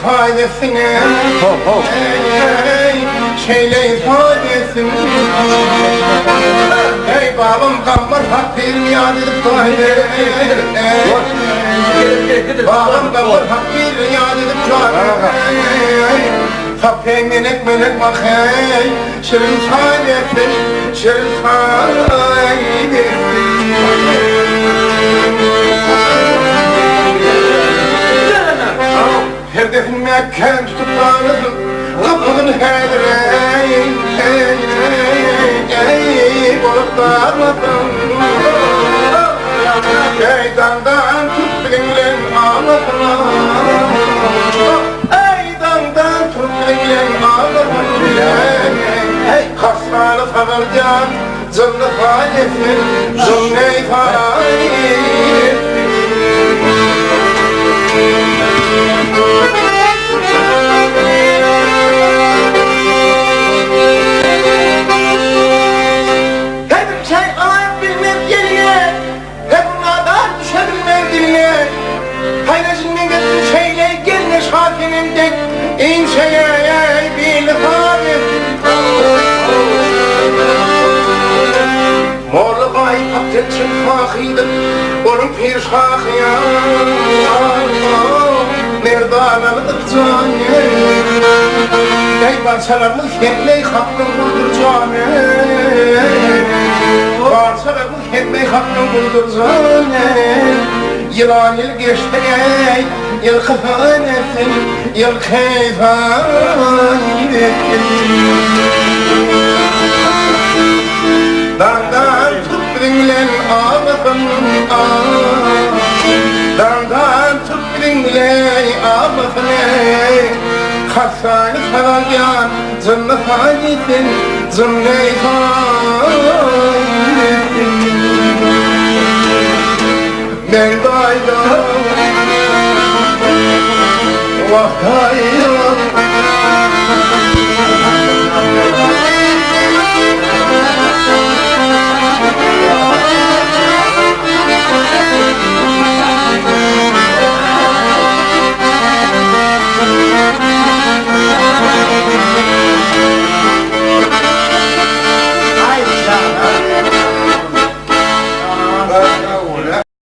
ifadesini şeyle ifadesini ey babam kambar fakir yad edip duayı babam kambar fakir yad edip duayı fakir melek bakay şirin saadetsin şirin saadetsin Hedefin Mekken tutup bağladım kapının hedireyin ey bolup darladım ey dandan tut bilen ağladım ey dandan tut bilen ağladım ey hastalı favarcan zındı faalefin zınne faalefin İnşeye bil halim Morlu bay patretçin fakıydım Onun pir şakıya Merdanalık canı Ey parçalarlık hemley hakkın buldur canı Parçalarlık hemley hakkın buldur canı Yılan yıl geçti ey Yıl kıfanetin Yıl keyfanetin Dandan tut bilen ağabım Dandan tut bilen ağabım Hasanı sararyan Zınlı fanetin Zınlı fanetin Merdayda Vaktayda